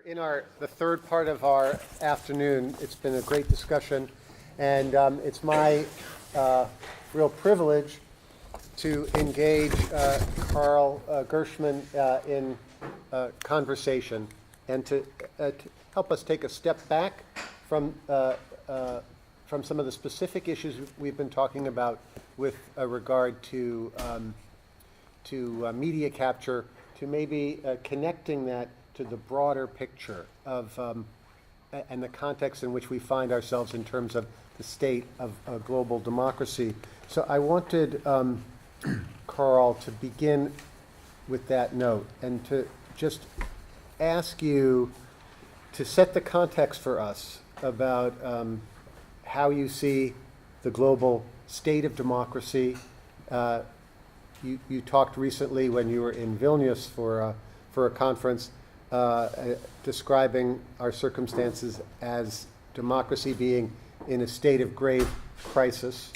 In the third part of our afternoon, it's been a great discussion, and it's my real privilege to engage Carl Gershman in conversation and to help us take a step back from some of the specific issues we've been talking about with regard to media capture, to maybe connecting that to the broader picture of and the context in which we find ourselves in terms of the state of global democracy. So I wanted Carl to begin with that note and to just ask you to set the context for us about how you see the global state of democracy. You talked recently when you were in Vilnius for a conference describing our circumstances as democracy being in a state of grave crisis.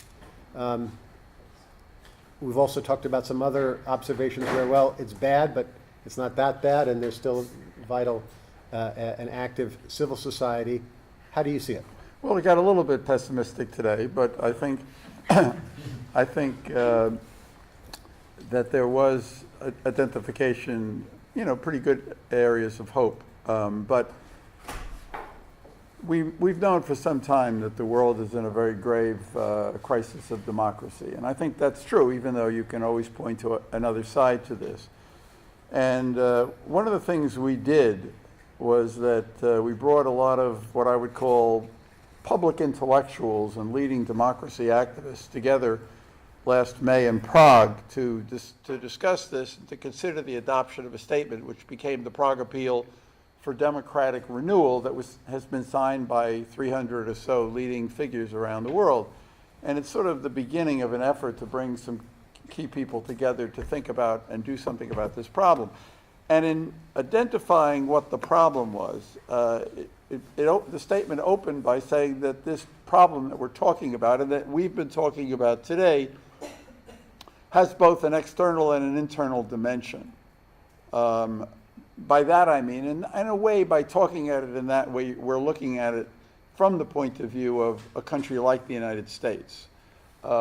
We've also talked about some other observations where, well, it's bad, but it's not that bad, and there's still vital and active civil society. How do you see it? Well, we got a little bit pessimistic today, but I think that there was identification, pretty good areas of hope. But we've known for some time that the world is in a very grave crisis of democracy. And I think that's true, even though you can always point to another side to this. And one of the things we did was that we brought a lot of what I would call public intellectuals and leading democracy activists together last May in Prague to discuss this and to consider the adoption of a statement which became the Prague Appeal for Democratic Renewal that has been signed by 300 or so leading figures around the world. And it's sort of the beginning of an effort to bring some key people together to think about and do something about this problem. And in identifying what the problem was, the statement opened by saying that this problem that we're talking about and that we've been talking about today has both an external and an internal dimension. By that I mean, in a way, by talking at it in that way, we're looking at it from the point of view of a country like the United States,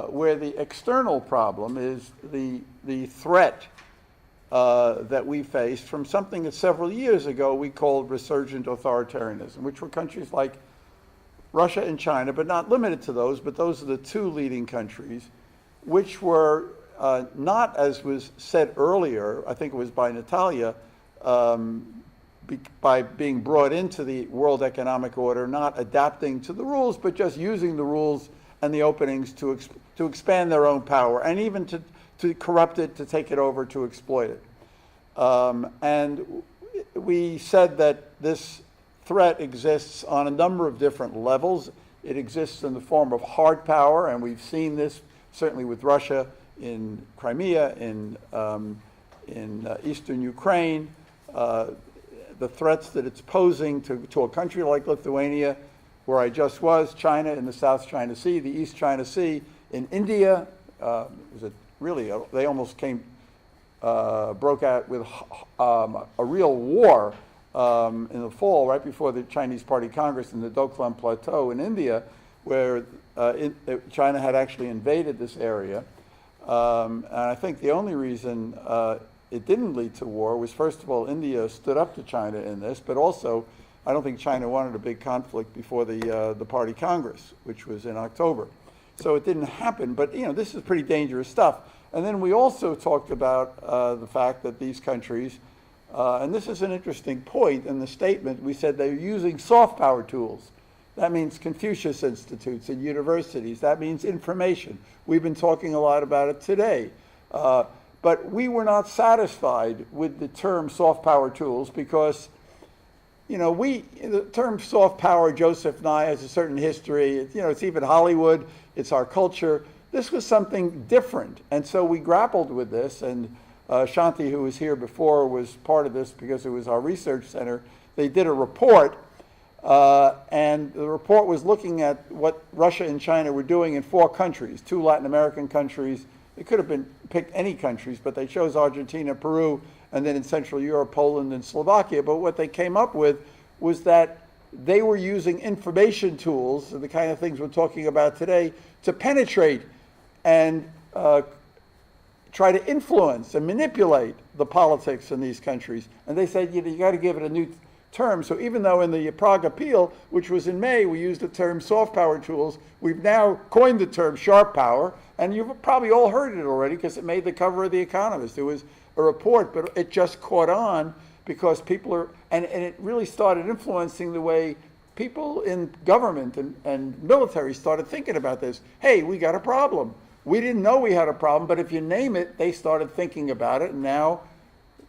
where the external problem is the threat that we faced from something that several years ago we called resurgent authoritarianism, which were countries like Russia and China, but not limited to those, but those are the two leading countries, which were not, as was said earlier, I think it was by Natalia, by being brought into the World Economic Order, not adapting to the rules, but just using the rules and the openings to expand their own power, and even to corrupt it, to take it over, to exploit it. And we said that this threat exists on a number of different levels. It exists in the form of hard power, and we've seen this certainly with Russia in Crimea, in eastern Ukraine, the threats that it's posing to a country like Lithuania, where I just was, China in the South China Sea, the East China Sea, in India. They almost broke out with a real war in the fall, right before the Chinese Party Congress in the Doklam Plateau in India, where China had actually invaded this area. And I think the only reason it didn't lead to war was, first of all, India stood up to China in this, but also I don't think China wanted a big conflict before the Party Congress, which was in October. So it didn't happen, but this is pretty dangerous stuff. And then we also talked about the fact that these countries, and this is an interesting point in the statement, we said they're using soft power tools. That means Confucius Institutes and universities. That means information. We've been talking a lot about it today. But we were not satisfied with the term soft power tools because, the term soft power, Joseph Nye, has a certain history. It's even Hollywood. It's our culture. This was something different. And so we grappled with this. And Shanti, who was here before, was part of this because it was our research center. They did a report. And the report was looking at what Russia and China were doing in 4 countries, 2 Latin American countries. It could have been picked any countries, but they chose Argentina, Peru, and then in Central Europe, Poland and Slovakia. But what they came up with was that they were using information tools, the kind of things we're talking about today, to penetrate and try to influence and manipulate the politics in these countries. And they said, you got to give it a new term. So even though in the Prague Appeal, which was in May, we used the term soft power tools, we've now coined the term sharp power. And you've probably all heard it already because it made the cover of The Economist. It was a report, but it just caught on because people are, and it really started influencing the way people in government and military started thinking about this. Hey, we got a problem. We didn't know we had a problem, but if you name it, they started thinking about it, and now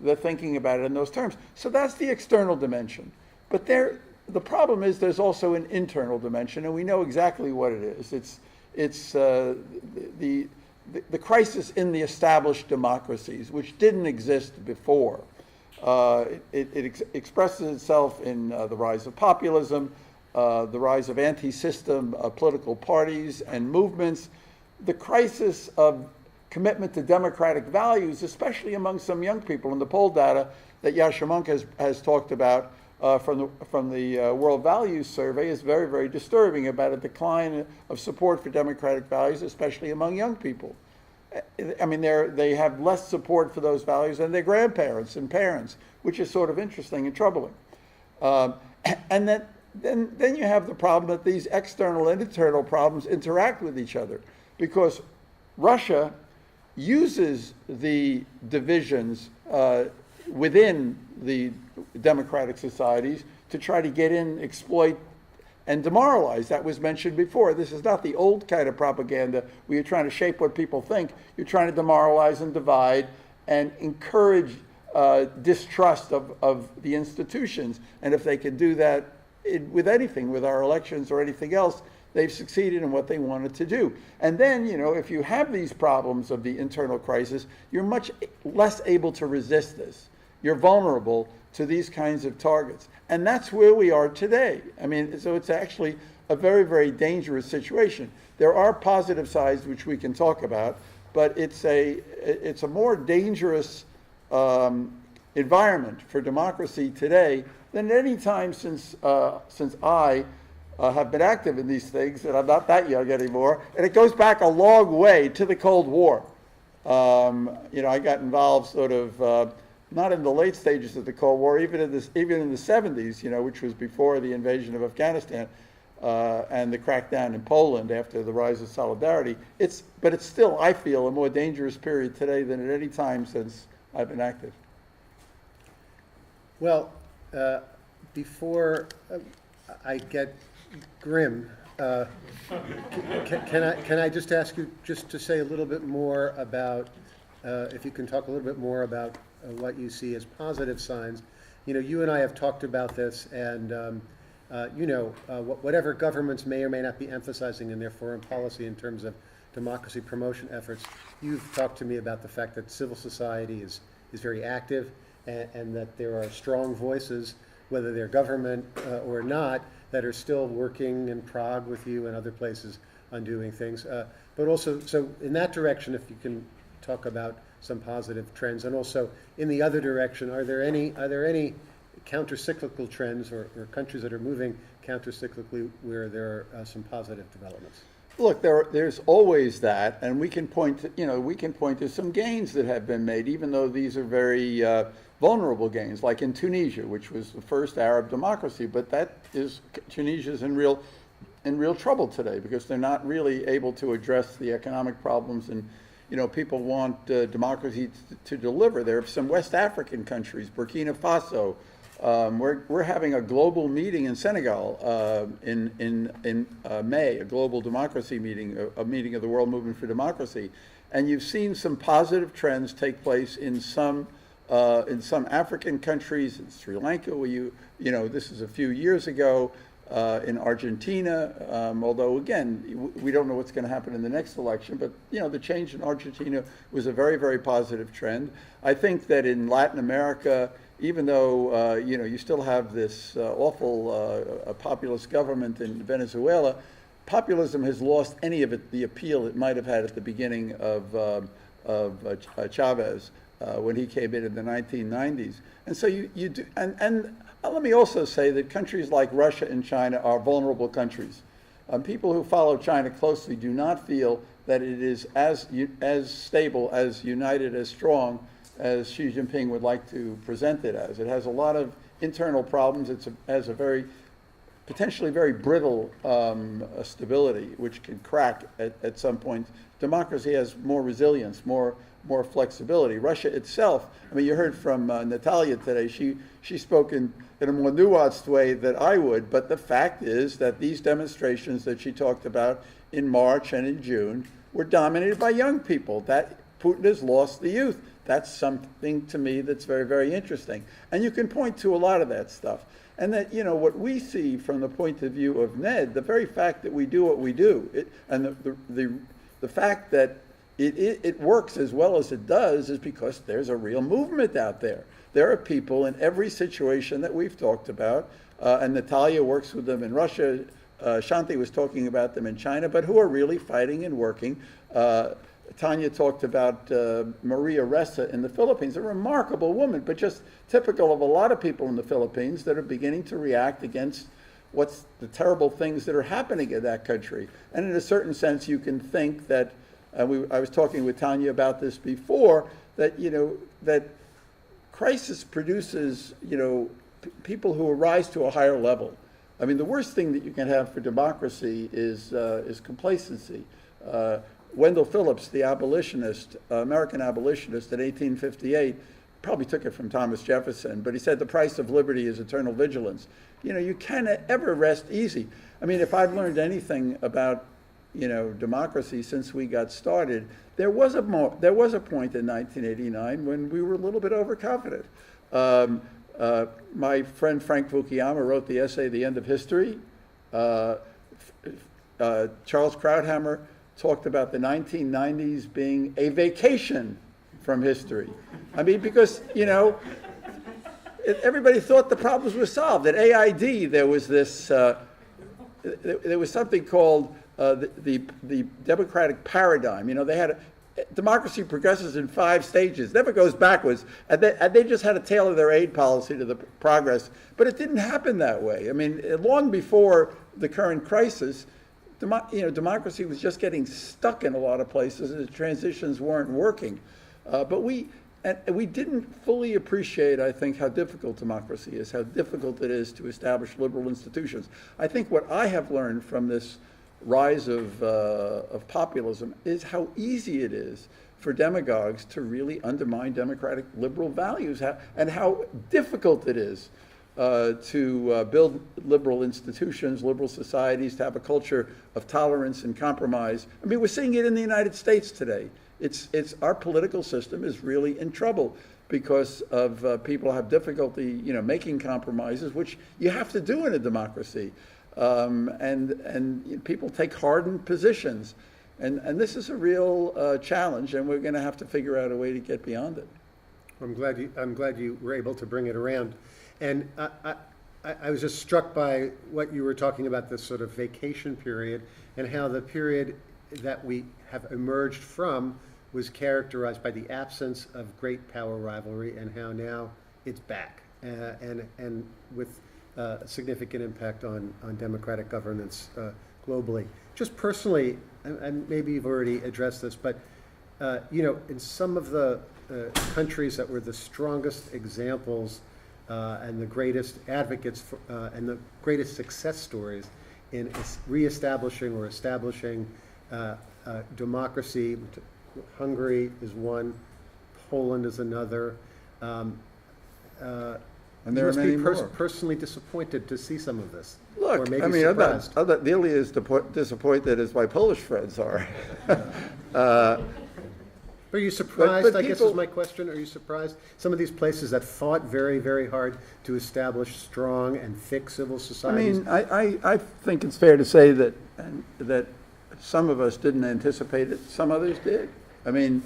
they're thinking about it in those terms. So that's the external dimension. But the problem is there's also an internal dimension, and we know exactly what it is. It's the crisis in the established democracies, which didn't exist before. It expresses itself in the rise of populism, the rise of anti-system political parties and movements, the crisis of commitment to democratic values, especially among some young people. And the poll data that Yasha Monk has talked about from the World Values Survey is very, very disturbing about a decline of support for democratic values, especially among young people. I mean, they have less support for those values than their grandparents and parents, which is sort of interesting and troubling. And then you have the problem that these external and internal problems interact with each other, because Russia uses the divisions within the democratic societies to try to get in, exploit, and demoralize. That was mentioned before. This is not the old kind of propaganda where you're trying to shape what people think. You're trying to demoralize and divide and encourage distrust of the institutions. And if they can do that with anything, with our elections or anything else, they've succeeded in what they wanted to do. And then, if you have these problems of the internal crisis, you're much less able to resist this. You're vulnerable to these kinds of targets. And that's where we are today. I mean, so it's actually a very, very dangerous situation. There are positive sides which we can talk about, but it's a more dangerous environment for democracy today than at any time since I have been active in these things, and I'm not that young anymore. And it goes back a long way to the Cold War. I got involved sort of not in the late stages of the Cold War, even in the 70s, which was before the invasion of Afghanistan and the crackdown in Poland after the rise of solidarity. But it's still, I feel, a more dangerous period today than at any time since I've been active. Well, before I get grim, can I just ask you just to say a little bit more about, if you can talk a little bit more about what you see as positive signs. You and I have talked about this, and whatever governments may or may not be emphasizing in their foreign policy in terms of democracy promotion efforts, you've talked to me about the fact that civil society is very active, and that there are strong voices, whether they're government or not, that are still working in Prague with you and other places on doing things. But also, so in that direction, if you can talk about some positive trends, and also in the other direction, are there any counter-cyclical trends or countries that are moving counter-cyclically where there are some positive developments? Look, there's always that, and we can point to some gains that have been made, even though these are very vulnerable gains, like in Tunisia, which was the first Arab democracy. But Tunisia's in real trouble today because they're not really able to address the economic problems, and people want democracy to deliver. There are some West African countries, Burkina Faso. We're having a global meeting in Senegal in May, a global democracy meeting, a meeting of the World Movement for Democracy, and you've seen some positive trends take place in some African countries, in Sri Lanka, where this is a few years ago, in Argentina, although again, we don't know what's going to happen in the next election, but the change in Argentina was a very, very positive trend. I think that in Latin America, even though you still have this awful populist government in Venezuela, populism has lost any of the appeal it might have had at the beginning of Chavez. when he came in the 1990s. And so you do, and let me also say that countries like Russia and China are vulnerable countries. People who follow China closely do not feel that it is as stable, as united, as strong as Xi Jinping would like to present it as. It has a lot of internal problems. It has a potentially very brittle stability, which can crack at some point. Democracy has more resilience, more flexibility. Russia itself, I mean, you heard from Natalia today, she spoke in a more nuanced way than I would, but the fact is that these demonstrations that she talked about in March and in June were dominated by young people. That Putin has lost the youth. That's something to me that's very, very interesting. And you can point to a lot of that stuff. And that, what we see from the point of view of NED, the very fact that we do what we do, and the fact that it works as well as it does is because there's a real movement out there. There are people in every situation that we've talked about, and Natalia works with them in Russia. Shanti was talking about them in China, but who are really fighting and working. Tanya talked about Maria Ressa in the Philippines, a remarkable woman, but just typical of a lot of people in the Philippines that are beginning to react against what's the terrible things that are happening in that country. And in a certain sense, you can think that, I was talking with Tanya about this before, that, that crisis produces, people who rise to a higher level. I mean, the worst thing that you can have for democracy is complacency. Wendell Phillips, the abolitionist, American abolitionist in 1858, probably took it from Thomas Jefferson, but he said the price of liberty is eternal vigilance. You can't ever rest easy. I mean, if I've learned anything about, democracy since we got started, there was a point in 1989 when we were a little bit overconfident. My friend Frank Fukuyama wrote the essay, The End of History. Charles Krauthammer talked about the 1990s being a vacation from history. I mean, because, everybody thought the problems were solved. At AID, there was this, there was something called the democratic paradigm. They had democracy progresses in 5 stages, never goes backwards, and they just had to tailor their aid policy to the progress. But it didn't happen that way. I mean, long before the current crisis, democracy was just getting stuck in a lot of places, and the transitions weren't working. But we didn't fully appreciate, I think, how difficult democracy is, how difficult it is to establish liberal institutions. I think what I have learned from this rise of populism is how easy it is for demagogues to really undermine democratic liberal values, and how difficult it is to build liberal institutions, liberal societies, to have a culture of tolerance and compromise. I mean, we're seeing it in the United States today. Our political system is really in trouble because of people have difficulty, making compromises, which you have to do in a democracy. And people take hardened positions. And this is a real challenge, and we're going to have to figure out a way to get beyond it. I'm glad you were able to bring it around. And I was just struck by what you were talking about, this sort of vacation period, and how the period that we have emerged from was characterized by the absence of great power rivalry, and how now it's back, and with a significant impact on democratic governance globally. Just personally, and maybe you've already addressed this, but in some of the countries that were the strongest examples and the greatest advocates for, and the greatest success stories in reestablishing or establishing democracy. Hungary is one, Poland is another. And there you are must many be more. Personally disappointed to see some of this. Look, or maybe I mean, surprised. I'm not nearly as disappointed as my Polish friends are. Are you surprised, but I guess people- is my question, are you surprised? Some of these places that fought very, very hard to establish strong and thick civil I societies. mean, I think it's fair to say that some of us didn't anticipate it, some others did. I mean,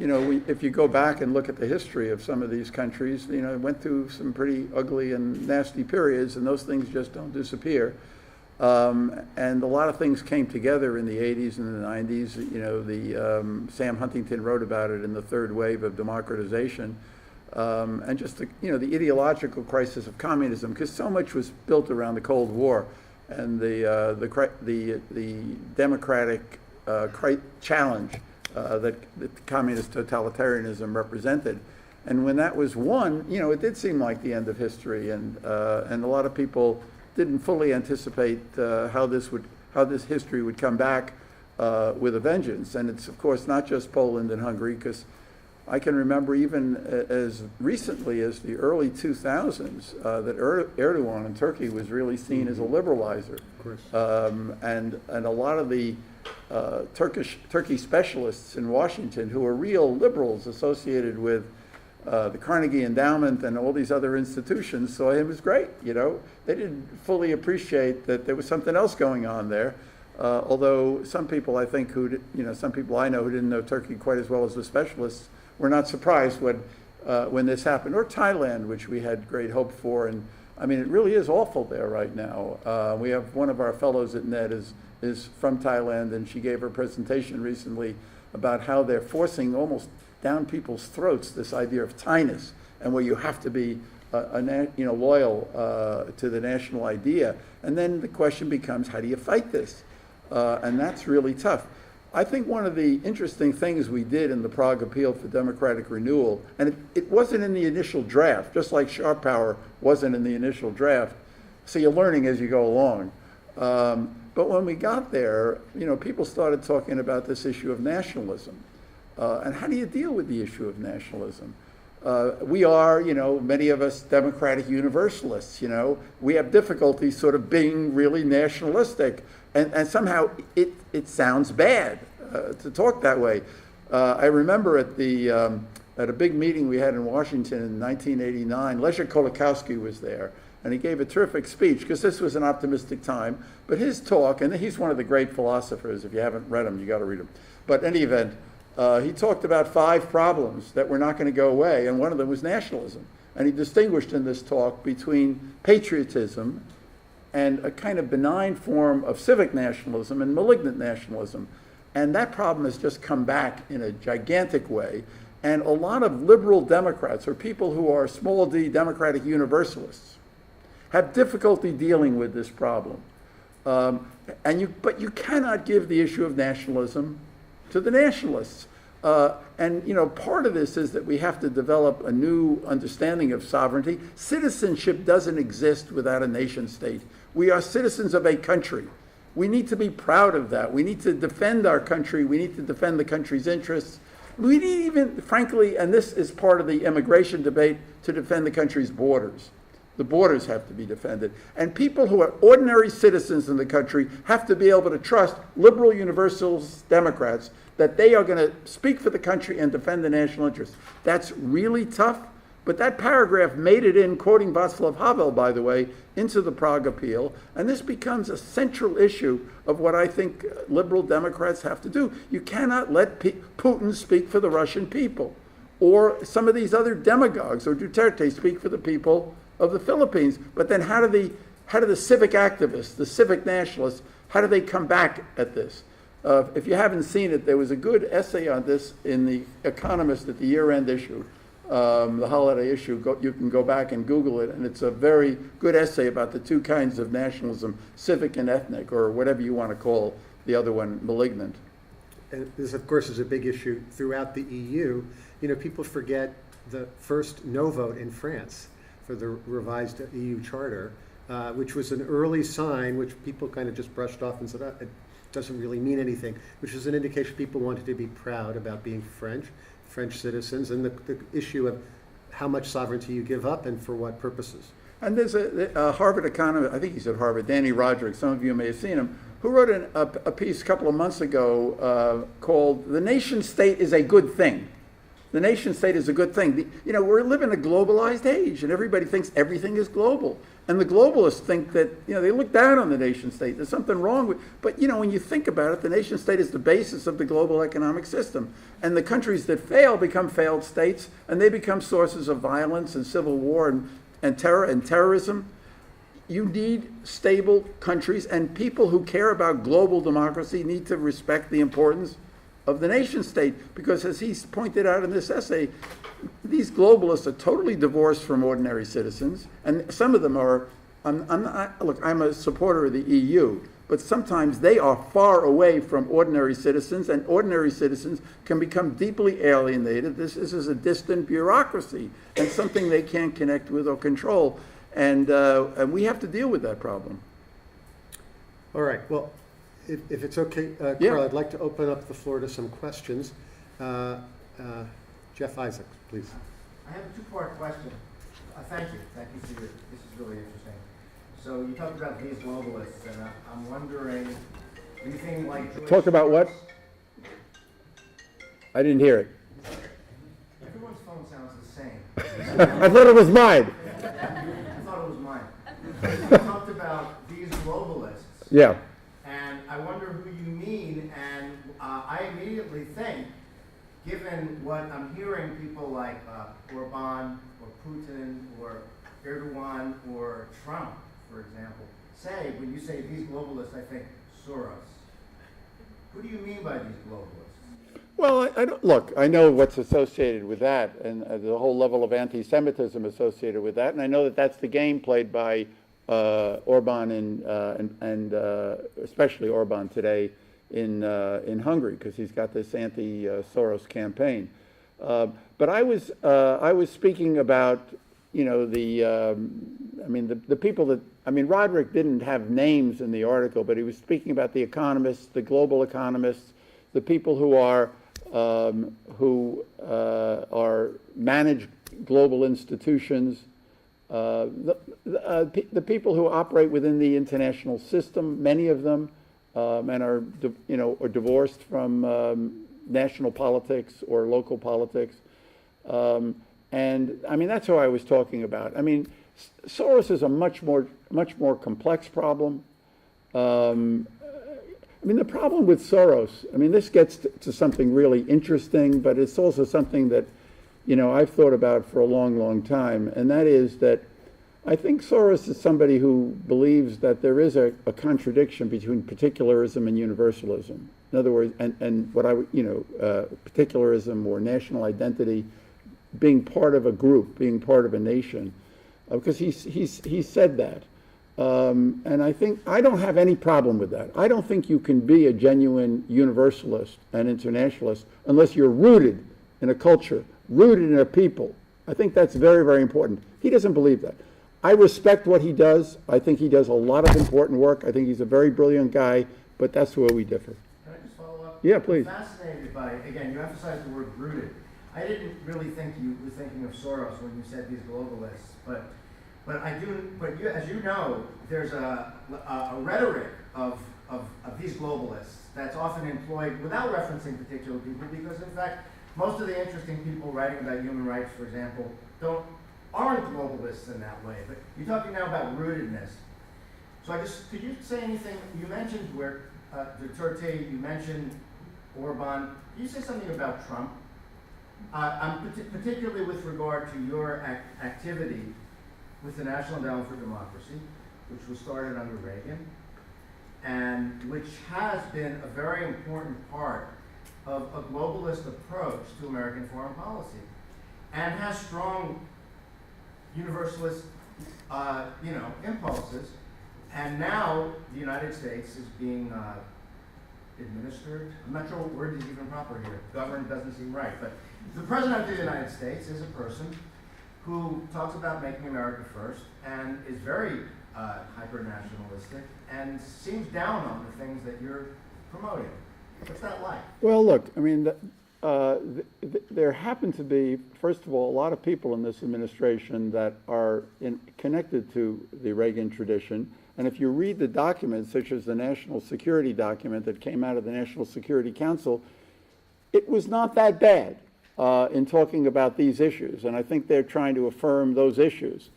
if you go back and look at the history of some of these countries, it went through some pretty ugly and nasty periods, and those things just don't disappear. And a lot of things came together in the 80s and the 90s. You know, Sam Huntington wrote about it in the third wave of democratization. And just the ideological crisis of communism, because so much was built around the Cold War and the democratic challenge that communist totalitarianism represented. And when that was won, it did seem like the end of history, and a lot of people didn't fully anticipate how this history would come back with a vengeance. And it's, of course, not just Poland and Hungary, because I can remember even as recently as the early 2000s that Erdogan in Turkey was really seen as a liberalizer. Of course. And a lot of the Turkey specialists in Washington, who were real liberals associated with the Carnegie Endowment and all these other institutions, saw him as great. They didn't fully appreciate that there was something else going on there. Although some people, I think, some people I know who didn't know Turkey quite as well as the specialists, were not surprised when this happened. Or Thailand, which we had great hope for. And I mean, it really is awful there right now. We have one of our fellows at NED is from Thailand, and she gave her presentation recently about how they're forcing almost down people's throats this idea of Thainess, and where you have to be loyal to the national idea. And then the question becomes, how do you fight this? And that's really tough. I think one of the interesting things we did in the Prague Appeal for Democratic Renewal, and it wasn't in the initial draft, just like Sharp Power wasn't in the initial draft, so you're learning as you go along. But when we got there, people started talking about this issue of nationalism. And how do you deal with the issue of nationalism? We are, many of us Democratic Universalists, we have difficulty sort of being really nationalistic. And somehow it sounds bad to talk that way. I remember at a big meeting we had in Washington in 1989, Leszek Kolakowski was there, and he gave a terrific speech, because this was an optimistic time. But his talk, and he's one of the great philosophers, if you haven't read him, you got to read him. But in any event, he talked about 5 problems that were not going to go away, and one of them was nationalism. And he distinguished in this talk between patriotism and a kind of benign form of civic nationalism and malignant nationalism. And that problem has just come back in a gigantic way. And a lot of liberal Democrats, or people who are small d Democratic Universalists, have difficulty dealing with this problem. But you cannot give the issue of nationalism to the nationalists. And part of this is that we have to develop a new understanding of sovereignty. Citizenship doesn't exist without a nation state. We are citizens of a country. We need to be proud of that. We need to defend our country. We need to defend the country's interests. We need even, frankly, and this is part of the immigration debate, to defend the country's borders. The borders have to be defended. And people who are ordinary citizens in the country have to be able to trust liberal universalist Democrats that they are going to speak for the country and defend the national interest. That's really tough, but that paragraph made it in, quoting Václav Havel, by the way, into the Prague Appeal, and this becomes a central issue of what I think liberal Democrats have to do. You cannot let Putin speak for the Russian people, or some of these other demagogues, or Duterte speak for the people of the Philippines. But then how do the civic activists, the civic nationalists, how do they come back at this? If you haven't seen it, there was a good essay on this in The Economist at the year-end issue, the holiday issue. You can go back and Google it, and it's a very good essay about the 2 kinds of nationalism, civic and ethnic, or whatever you want to call the other one, malignant. And this, of course, is a big issue throughout the EU. People forget the first no vote in France for the revised EU charter, which was an early sign, which people kind of just brushed off and said, it doesn't really mean anything, which is an indication people wanted to be proud about being French citizens, and the issue of how much sovereignty you give up and for what purposes. And there's a Harvard economist, I think he's at Harvard, Danny Roderick, some of you may have seen him, who wrote a piece a couple of months ago called "The Nation State is a Good Thing." The nation state is a good thing. We're living in a globalized age, and everybody thinks everything is global. And the globalists think that, they look down on the nation state. There's something wrong with, but when you think about it, the nation state is the basis of the global economic system. And the countries that fail become failed states, and they become sources of violence and civil war and terror and terrorism. you need stable countries, and people who care about global democracy need to respect the importance of the nation state, because as he's pointed out in this essay, these globalists are totally divorced from ordinary citizens, and some of them are, look, I'm a supporter of the EU, but sometimes they are far away from ordinary citizens, and ordinary citizens can become deeply alienated. This is a distant bureaucracy and something they can't connect with or control, and we have to deal with that problem. All right, well, if it's okay, Yeah. Carl, I'd like to open up the floor to some questions. Jeff Isaacs, please. I have a two-part question. Thank you for this is really interesting. So you talked about these globalists, and I'm wondering, anything like George Talk about what? I didn't hear it. Everyone's phone sounds the same. I thought it was mine. I thought it was mine. You talked about these globalists. Yeah. And I wonder who you mean, and I immediately think, given what I'm hearing people like Orban or Putin or Erdogan or Trump, for example, say, when you say these globalists, I think Soros. Who do you mean by these globalists? Well, I don't, look, I know what's associated with that, and the whole level of anti-Semitism associated with that, and I know that that's the game played by Orban and especially Orban today in Hungary, because he's got this anti-Soros campaign. But I was speaking about, you know, the people that, Roderick didn't have names in the article, but he was speaking about the economists, the global economists, the people who manage global institutions, the people who operate within the international system, many of them, and are divorced from national politics or local politics. And that's who I was talking about. Soros is a much more complex problem. The problem with Soros, this gets to something really interesting, but it's also something that, I've thought about for a long, long time, and that is that I think Soros is somebody who believes that there is a contradiction between particularism and universalism. In other words, and what particularism or national identity, being part of a group, being part of a nation, because he said that. And I don't have any problem with that. I don't think you can be a genuine universalist and internationalist unless you're rooted in a culture, rooted in a people. I think that's very, very important. He doesn't believe that. I respect what he does. I think he does a lot of important work. I think he's a very brilliant guy, but that's where we differ. Can I just follow up? Yeah, please. I'm fascinated by, again, you emphasized the word rooted. I didn't really think you were thinking of Soros when you said these globalists, but I do. But as you know, there's a rhetoric of these globalists that's often employed without referencing particular people, because in fact, most of the interesting people writing about human rights, for example, aren't globalists in that way. But you're talking now about rootedness. So could you say anything? You mentioned Duterte. You mentioned Orban. Can you say something about Trump? Particularly with regard to your activity with the National Endowment for Democracy, which was started under Reagan, and which has been a very important part of a globalist approach to American foreign policy, and has strong universalist, impulses. And now the United States is being administered. I'm not sure what word is even proper here. Governed doesn't seem right, but the President of the United States is a person who talks about making America first and is very hyper-nationalistic and seems down on the things that you're promoting. What's that like? Well, look, there happen to be, first of all, a lot of people in this administration that are connected to the Reagan tradition. And if you read the documents, such as the national security document that came out of the National Security Council, it was not that bad in talking about these issues. And I think they're trying to affirm those issues.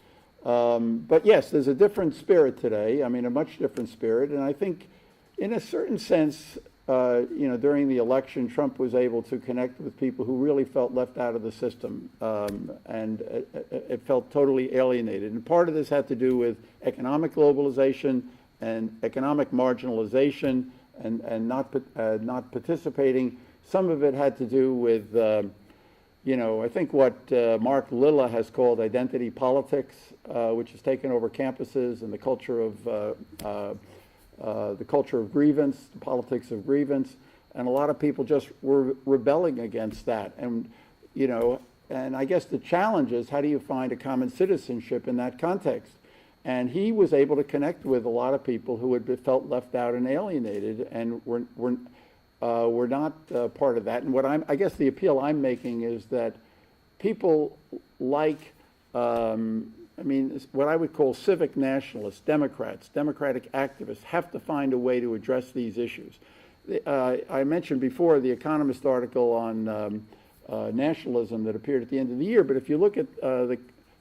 But yes, there's a different spirit today, a much different spirit. And I think in a certain sense, during the election, Trump was able to connect with people who really felt left out of the system, and it felt totally alienated. And part of this had to do with economic globalization and economic marginalization and not participating. Some of it had to do with, I think what Mark Lilla has called identity politics, which has taken over campuses, and the culture of grievance, the politics of grievance, and a lot of people just were rebelling against that. And and I guess the challenge is, how do you find a common citizenship in that context? And he was able to connect with a lot of people who had felt left out and alienated, and were not part of that. And I guess the appeal I'm making is that people like, what I would call civic nationalists, Democrats, democratic activists, have to find a way to address these issues. I mentioned before the Economist article on nationalism that appeared at the end of the year, but if you look at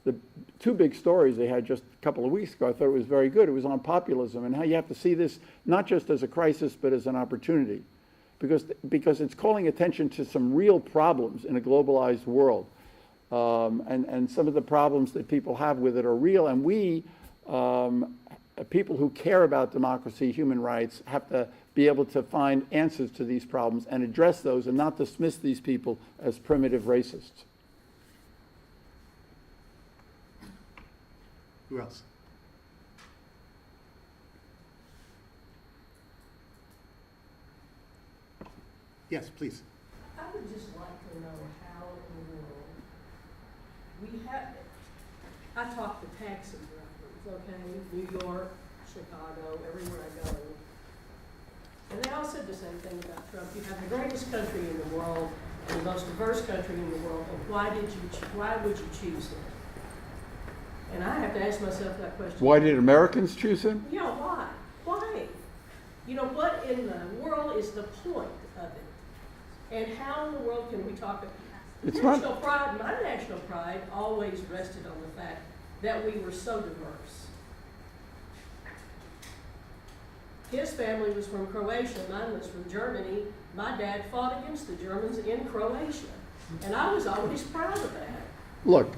the two big stories they had just a couple of weeks ago, I thought it was very good. It was on populism and how you have to see this not just as a crisis, but as an opportunity, because it's calling attention to some real problems in a globalized world. And some of the problems that people have with it are real, and we, people who care about democracy, human rights, have to be able to find answers to these problems and address those, and not dismiss these people as primitive racists. Who else? Yes, please. I would just like to know how in the world we have, I talk to taxi drivers, okay, New York, Chicago, everywhere I go. And they all said the same thing about Trump. You have the greatest country in the world and the most diverse country in the world, and why would you choose him? And I have to ask myself that question. Why did Americans choose him? Yeah, why? Why? What in the world is the point of it? And how in the world can we talk about national pride? My national pride always rested on the fact that we were so diverse. His family was from Croatia, mine was from Germany. My dad fought against the Germans in Croatia, and I was always proud of that. Look.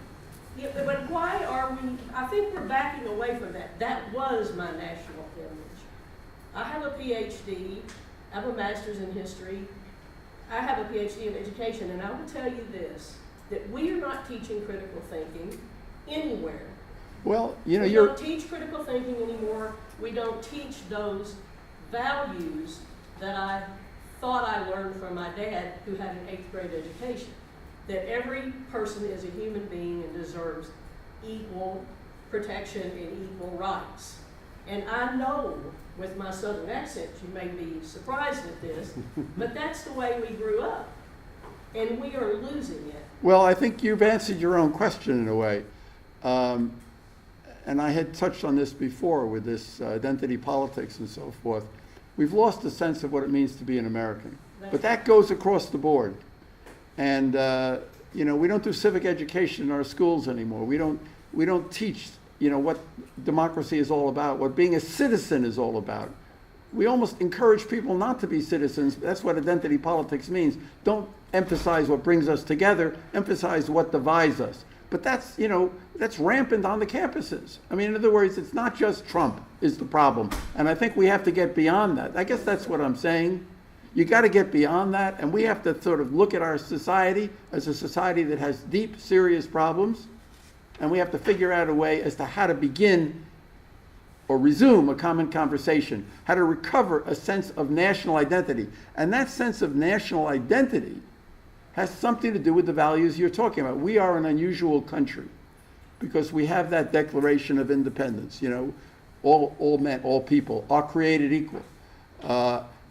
Yeah, but why are we, I think we're backing away from that. That was my national image. I have a PhD, I have a master's in history, I have a PhD in education, and I will tell you this, that we are not teaching critical thinking anywhere. Well, we don't teach critical thinking anymore. We don't teach those values that I thought I learned from my dad, who had an 8th grade education. That every person is a human being and deserves equal protection and equal rights. And I know, with my southern accent, you may be surprised at this, but that's the way we grew up. And we are losing it. Well, I think you've answered your own question in a way. And I had touched on this before with this identity politics and so forth. We've lost a sense of what it means to be an American. But that goes across the board. And we don't do civic education in our schools anymore. We don't teach what democracy is all about, what being a citizen is all about. We almost encourage people not to be citizens. That's what identity politics means. Don't emphasize what brings us together, emphasize what divides us. But that's rampant on the campuses. I mean, in other words, it's not just Trump is the problem. And I think we have to get beyond that. I guess that's what I'm saying. You got to get beyond that, and we have to sort of look at our society as a society that has deep, serious problems, and we have to figure out a way as to how to begin or resume a common conversation, how to recover a sense of national identity. And that sense of national identity has something to do with the values you're talking about. We are an unusual country because we have that Declaration of Independence, all men, all people are created equal.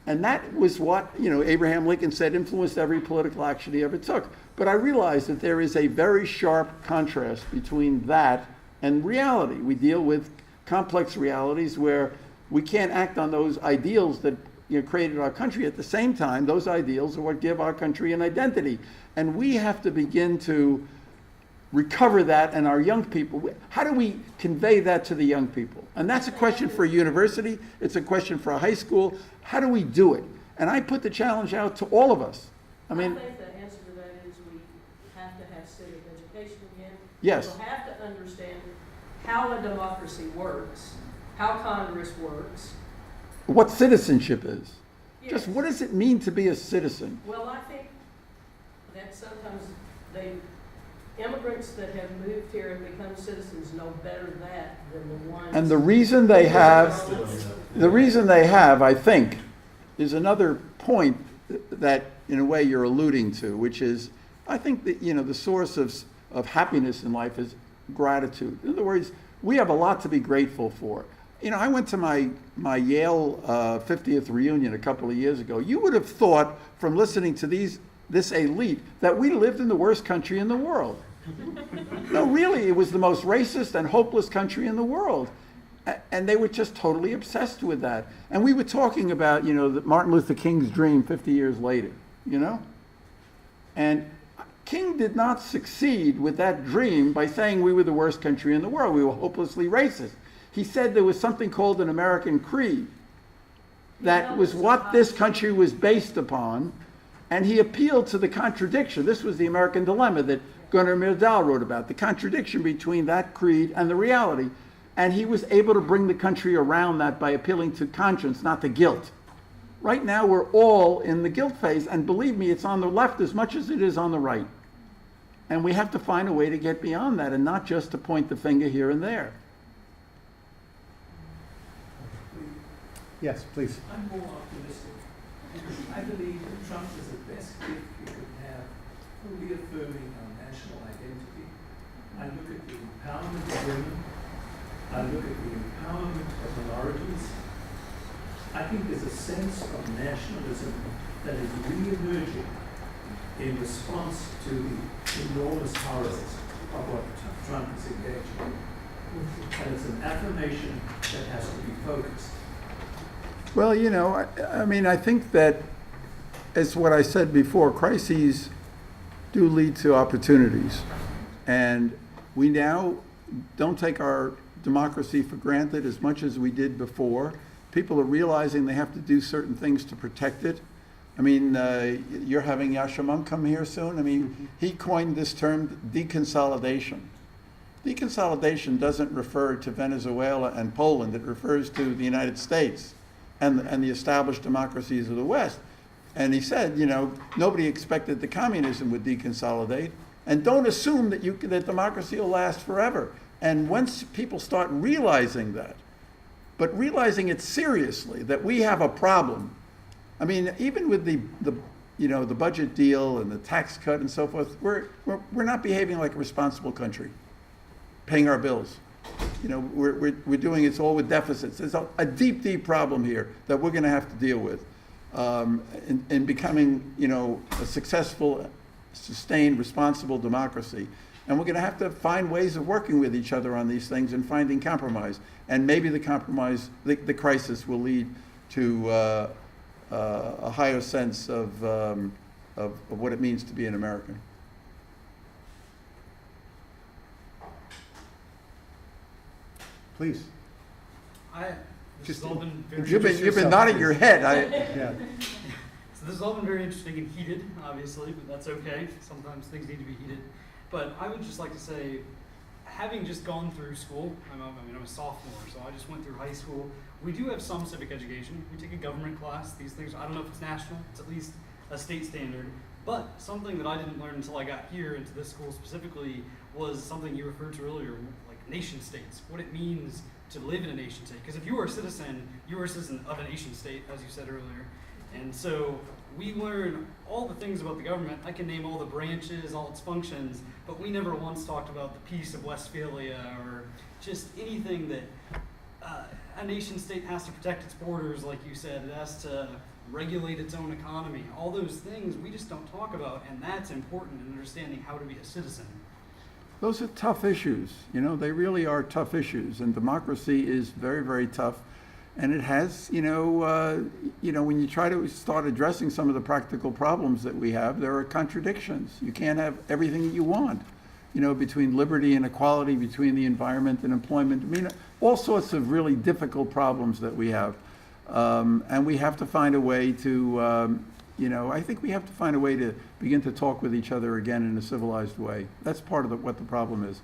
And that was what, Abraham Lincoln said influenced every political action he ever took. But I realize that there is a very sharp contrast between that and reality. We deal with complex realities where we can't act on those ideals that created our country. At the same time, those ideals are what give our country an identity. And we have to begin to recover that, and our young people, how do we convey that to the young people? And that's a question for a university, it's a question for a high school. How do we do it? And I put the challenge out to all of us. I mean, I think the answer to that is we have to have civic education again. yes. We'll have to understand how a democracy works, how Congress works. What citizenship is. Just Yes. what does it mean to be a citizen? Well, I think that sometimes immigrants that have moved here and become citizens know better that than the ones. And the reason they have, I think, is another point that, in a way, you're alluding to, which is, I think that, the source of happiness in life is gratitude. In other words, we have a lot to be grateful for. I went to my Yale 50th reunion a couple of years ago. You would have thought, from listening to this elite, that we lived in the worst country in the world. No, really, it was the most racist and hopeless country in the world. And they were just totally obsessed with that. And we were talking about, Martin Luther King's dream 50 years later, And King did not succeed with that dream by saying we were the worst country in the world. We were hopelessly racist. He said there was something called an American creed. That was what this country was based upon. And he appealed to the contradiction. This was the American dilemma that Gunnar Myrdal wrote about, the contradiction between that creed and the reality. And he was able to bring the country around that by appealing to conscience, not to guilt. Right now, we're all in the guilt phase. And believe me, it's on the left as much as it is on the right. And we have to find a way to get beyond that and not just to point the finger here and there. Yes, please. I'm more optimistic. I believe that Trump is the best gift we could have for reaffirming our national identity. I look at the empowerment of women. I look at the empowerment of minorities. I think there's a sense of nationalism that is re-emerging in response to the enormous horrors of what Trump is engaging in. And it's an affirmation that has to be focused. Well, I think that, as what I said before, crises do lead to opportunities. And we now don't take our democracy for granted as much as we did before. People are realizing they have to do certain things to protect it. You're having Yashamon come here soon. He coined this term deconsolidation. Deconsolidation doesn't refer to Venezuela and Poland. It refers to the United States and the established democracies of the West. And he said, nobody expected the communism would deconsolidate. And don't assume that that democracy will last forever. And once people start realizing that, but realizing it seriously, that we have a problem. Even with the budget deal and the tax cut and so forth, we're not behaving like a responsible country, paying our bills. We're doing it all with deficits. There's a deep, deep problem here that we're going to have to deal with in becoming, a successful, sustained, responsible democracy. And we're going to have to find ways of working with each other on these things and finding compromise. And maybe the compromise, the crisis will lead to a higher sense of what it means to be an American. Please. This has all been very You've Introduce been yourself, nodding please. your head. Yeah. So this has all been very interesting and heated, obviously, but that's okay. Sometimes things need to be heated. But I would just like to say, having just gone through school, I'm a sophomore, so I just went through high school. We do have some civic education. We take a government class. These things, I don't know if it's national, it's at least a state standard. But something that I didn't learn until I got here into this school specifically was something you referred to earlier, like nation states, what it means to live in a nation state. Because if you are a citizen of a nation state, as you said earlier. And so we learn all the things about the government. I can name all the branches, all its functions, but we never once talked about the Peace of Westphalia or just anything that a nation state has to protect its borders, like you said. It has to regulate its own economy. All those things we just don't talk about, and that's important in understanding how to be a citizen. Those are tough issues. They really are tough issues, and democracy is very, very tough. And it has, when you try to start addressing some of the practical problems that we have, there are contradictions. You can't have everything that you want, between liberty and equality, between the environment and employment. All sorts of really difficult problems that we have. And we have to find a way to, I think we have to find a way to begin to talk with each other again in a civilized way. That's part of what the problem is.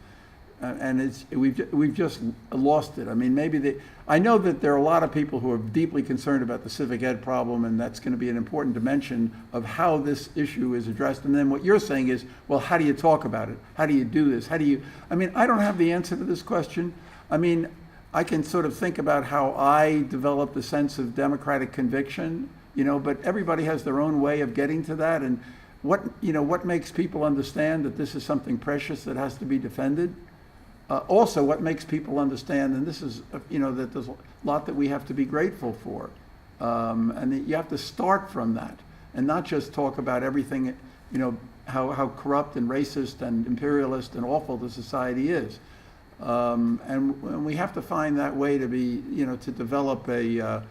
And we've just lost it. I mean, I know that there are a lot of people who are deeply concerned about the civic ed problem, and that's going to be an important dimension of how this issue is addressed. And then what you're saying is, well, how do you talk about it? How do you do this? I mean, I don't have the answer to this question. I mean, I can sort of think about how I developed a sense of democratic conviction, but everybody has their own way of getting to that. And what makes people understand that this is something precious that has to be defended? Also, what makes people understand, and this is, that there's a lot that we have to be grateful for. And that you have to start from that and not just talk about everything, how corrupt and racist and imperialist and awful the society is. And we have to find that way to be, to develop an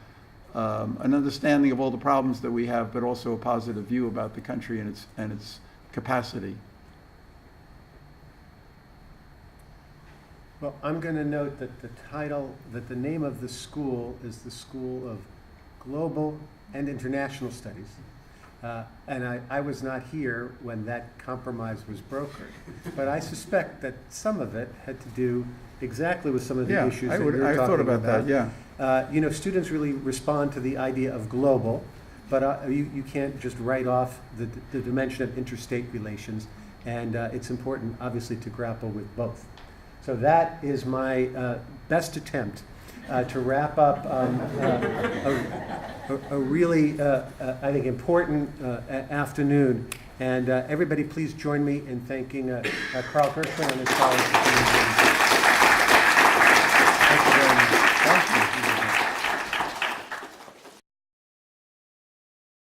understanding of all the problems that we have, but also a positive view about the country and its capacity. Well, I'm going to note that the name of the school is the School of Global and International Studies. And I was not here when that compromise was brokered. But I suspect that some of it had to do exactly with some of the issues that you're talking about. I thought about that, yeah. Students really respond to the idea of global, but you can't just write off the dimension of interstate relations. And it's important, obviously, to grapple with both. So that is my best attempt to wrap up a really, I think, important afternoon. And everybody, please join me in thanking Carl Gershman and his colleagues. Thank you very much. Thank you.